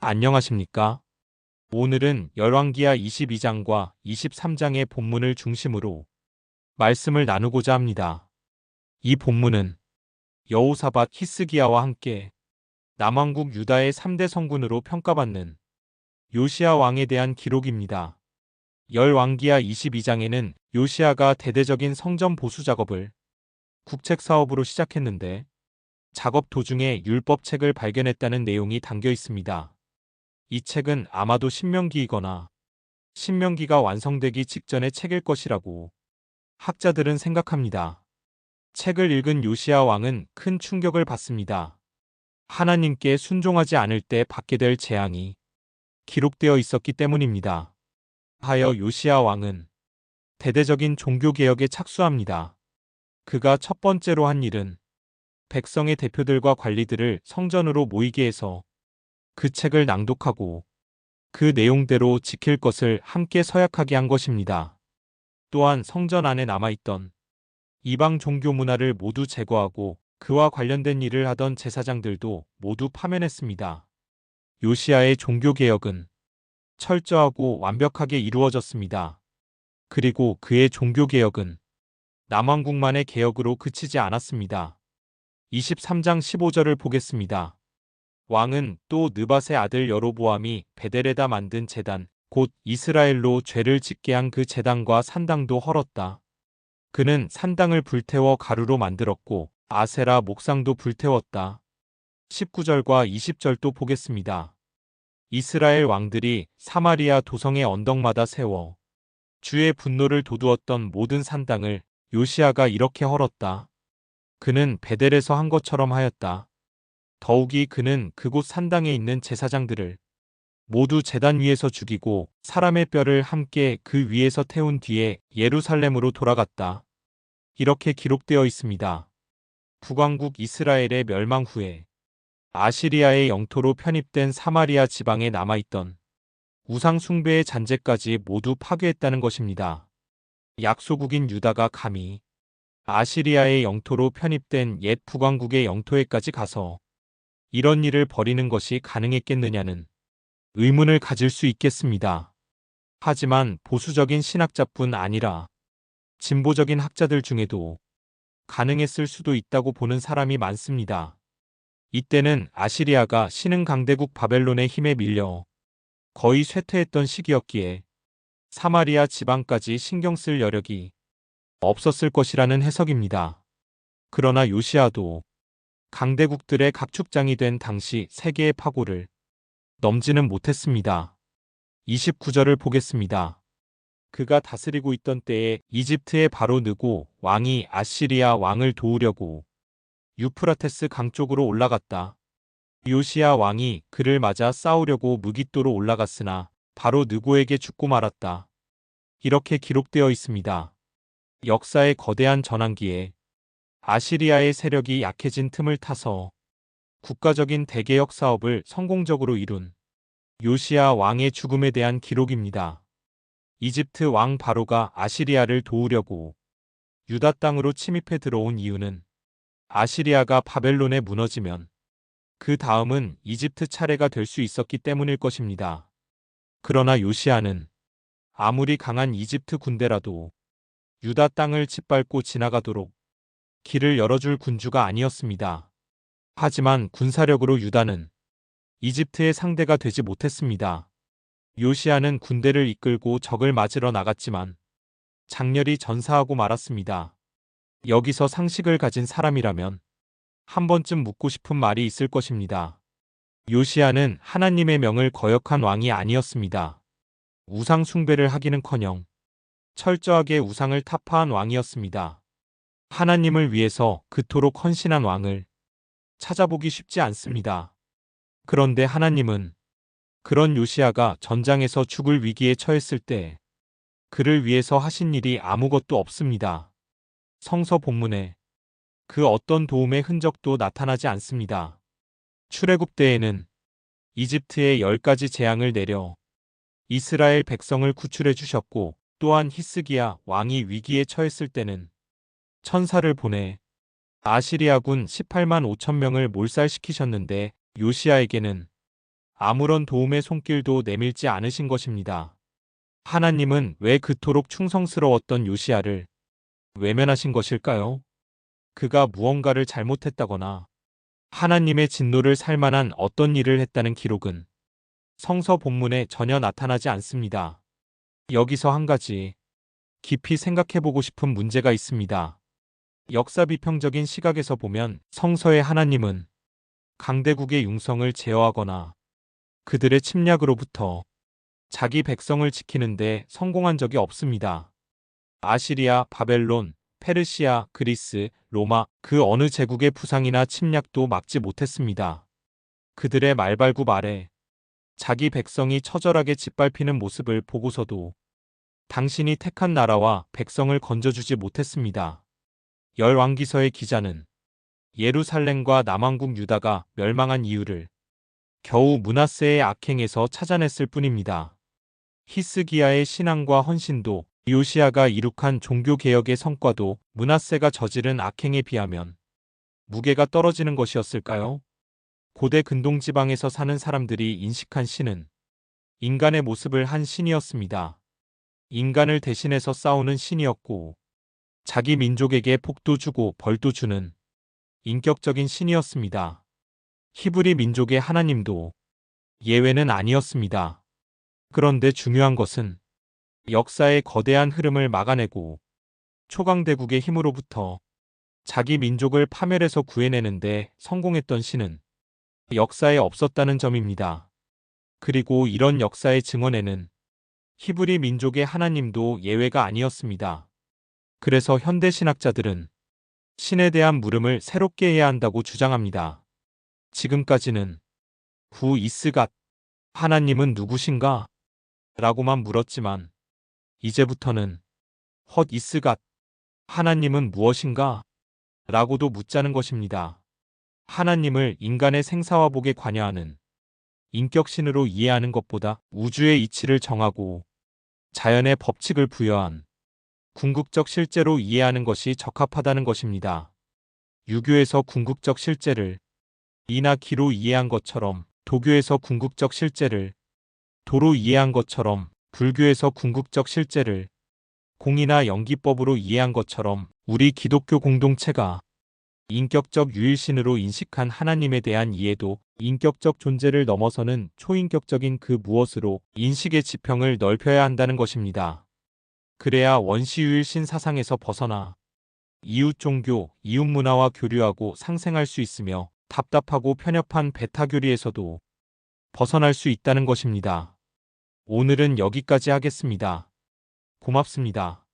안녕하십니까? 오늘은 열왕기하 22장과 23장의 본문을 중심으로 말씀을 나누고자 합니다. 이 본문은 여호사밧 히스기야와 함께 남왕국 유다의 3대 성군으로 평가받는 요시야 왕에 대한 기록입니다. 열왕기하 22장에는 요시야가 대대적인 성전 보수 작업을 국책 사업으로 시작했는데 작업 도중에 율법책을 발견했다는 내용이 담겨 있습니다. 이 책은 아마도 신명기이거나 신명기가 완성되기 직전의 책일 것이라고 학자들은 생각합니다. 책을 읽은 요시야 왕은 큰 충격을 받습니다. 하나님께 순종하지 않을 때 받게 될 재앙이 기록되어 있었기 때문입니다. 하여 요시야 왕은 대대적인 종교개혁에 착수합니다. 그가 첫 번째로 한 일은 백성의 대표들과 관리들을 성전으로 모이게 해서 그 책을 낭독하고 그 내용대로 지킬 것을 함께 서약하게 한 것입니다. 또한 성전 안에 남아있던 이방 종교 문화를 모두 제거하고 그와 관련된 일을 하던 제사장들도 모두 파면했습니다. 요시야의 종교개혁은 철저하고 완벽하게 이루어졌습니다. 그리고 그의 종교개혁은 남왕국만의 개혁으로 그치지 않았습니다. 23장 15절을 보겠습니다. 왕은 또 느밧의 아들 여로보암이 베델에다 만든 제단, 곧 이스라엘로 죄를 짓게 한 그 제단과 산당도 헐었다. 그는 산당을 불태워 가루로 만들었고 아세라 목상도 불태웠다. 19절과 20절도 보겠습니다. 이스라엘 왕들이 사마리아 도성의 언덕마다 세워 주의 분노를 돋우었던 모든 산당을 요시야가 이렇게 헐었다. 그는 베델에서 한 것처럼 하였다. 더욱이 그는 그곳 산당에 있는 제사장들을 모두 제단 위에서 죽이고 사람의 뼈를 함께 그 위에서 태운 뒤에 예루살렘으로 돌아갔다. 이렇게 기록되어 있습니다. 북왕국 이스라엘의 멸망 후에 아시리아의 영토로 편입된 사마리아 지방에 남아있던 우상 숭배의 잔재까지 모두 파괴했다는 것입니다. 약소국인 유다가 감히 아시리아의 영토로 편입된 옛 북왕국의 영토에까지 가서 이런 일을 벌이는 것이 가능했겠느냐는 의문을 가질 수 있겠습니다. 하지만 보수적인 신학자뿐 아니라 진보적인 학자들 중에도 가능했을 수도 있다고 보는 사람이 많습니다. 이때는 아시리아가 신흥 강대국 바벨론의 힘에 밀려 거의 쇠퇴했던 시기였기에 사마리아 지방까지 신경 쓸 여력이 없었을 것이라는 해석입니다. 그러나 요시야도 강대국들의 각축장이 된 당시 세계의 파고를 넘지는 못했습니다. 29절을 보겠습니다. 그가 다스리고 있던 때에 이집트의 바로 느고 왕이 아시리아 왕을 도우려고 유프라테스 강 쪽으로 올라갔다. 요시야 왕이 그를 맞아 싸우려고 무깃도로 올라갔으나 바로 느고에게 죽고 말았다. 이렇게 기록되어 있습니다. 역사의 거대한 전환기에 아시리아의 세력이 약해진 틈을 타서 국가적인 대개혁 사업을 성공적으로 이룬 요시야 왕의 죽음에 대한 기록입니다. 이집트 왕 바로가 아시리아를 도우려고 유다 땅으로 침입해 들어온 이유는 아시리아가 바벨론에 무너지면 그 다음은 이집트 차례가 될 수 있었기 때문일 것입니다. 그러나 요시야는 아무리 강한 이집트 군대라도 유다 땅을 짓밟고 지나가도록 길을 열어줄 군주가 아니었습니다. 하지만 군사력으로 유다는 이집트의 상대가 되지 못했습니다. 요시야는 군대를 이끌고 적을 맞으러 나갔지만 장렬히 전사하고 말았습니다. 여기서 상식을 가진 사람이라면 한 번쯤 묻고 싶은 말이 있을 것입니다. 요시야는 하나님의 명을 거역한 왕이 아니었습니다. 우상 숭배를 하기는커녕 철저하게 우상을 타파한 왕이었습니다. 하나님을 위해서 그토록 헌신한 왕을 찾아보기 쉽지 않습니다. 그런데 하나님은 그런 요시야가 전장에서 죽을 위기에 처했을 때 그를 위해서 하신 일이 아무것도 없습니다. 성서 본문에 그 어떤 도움의 흔적도 나타나지 않습니다. 출애굽 때에는 이집트에 10가지 재앙을 내려 이스라엘 백성을 구출해 주셨고 또한 히스기야 왕이 위기에 처했을 때는 천사를 보내 아시리아군 18만 5천 명을 몰살시키셨는데 요시야에게는 아무런 도움의 손길도 내밀지 않으신 것입니다. 하나님은 왜 그토록 충성스러웠던 요시야를 외면하신 것일까요? 그가 무언가를 잘못했다거나 하나님의 진노를 살 만한 어떤 일을 했다는 기록은 성서 본문에 전혀 나타나지 않습니다. 여기서 한 가지 깊이 생각해보고 싶은 문제가 있습니다. 역사 비평적인 시각에서 보면 성서의 하나님은 강대국의 융성을 제어하거나 그들의 침략으로부터 자기 백성을 지키는데 성공한 적이 없습니다. 아시리아, 바벨론, 페르시아, 그리스, 로마 그 어느 제국의 부상이나 침략도 막지 못했습니다. 그들의 말발굽 아래 자기 백성이 처절하게 짓밟히는 모습을 보고서도 당신이 택한 나라와 백성을 건져주지 못했습니다. 열왕기서의 기자는 예루살렘과 남왕국 유다가 멸망한 이유를 겨우 므낫세의 악행에서 찾아냈을 뿐입니다. 히스기야의 신앙과 헌신도 요시야가 이룩한 종교개혁의 성과도 므낫세가 저지른 악행에 비하면 무게가 떨어지는 것이었을까요? 고대 근동지방에서 사는 사람들이 인식한 신은 인간의 모습을 한 신이었습니다. 인간을 대신해서 싸우는 신이었고 자기 민족에게 복도 주고 벌도 주는 인격적인 신이었습니다. 히브리 민족의 하나님도 예외는 아니었습니다. 그런데 중요한 것은 역사의 거대한 흐름을 막아내고 초강대국의 힘으로부터 자기 민족을 파멸해서 구해내는데 성공했던 신은 역사에 없었다는 점입니다. 그리고 이런 역사의 증언에는 히브리 민족의 하나님도 예외가 아니었습니다. 그래서 현대 신학자들은 신에 대한 물음을 새롭게 해야 한다고 주장합니다. 지금까지는 후 이스갓, 하나님은 누구신가? 라고만 물었지만 이제부터는 헛 이스갓, 하나님은 무엇인가? 라고도 묻자는 것입니다. 하나님을 인간의 생사화복에 관여하는 인격신으로 이해하는 것보다 우주의 이치를 정하고 자연의 법칙을 부여한 궁극적 실제로 이해하는 것이 적합하다는 것입니다. 유교에서 궁극적 실제를 이나 기로 이해한 것처럼 도교에서 궁극적 실제를 도로 이해한 것처럼 불교에서 궁극적 실제를 공이나 연기법으로 이해한 것처럼 우리 기독교 공동체가 인격적 유일신으로 인식한 하나님에 대한 이해도 인격적 존재를 넘어서는 초인격적인 그 무엇으로 인식의 지평을 넓혀야 한다는 것입니다. 그래야 원시유일신 사상에서 벗어나 이웃 종교, 이웃 문화와 교류하고 상생할 수 있으며 답답하고 편협한 베타교리에서도 벗어날 수 있다는 것입니다. 오늘은 여기까지 하겠습니다. 고맙습니다.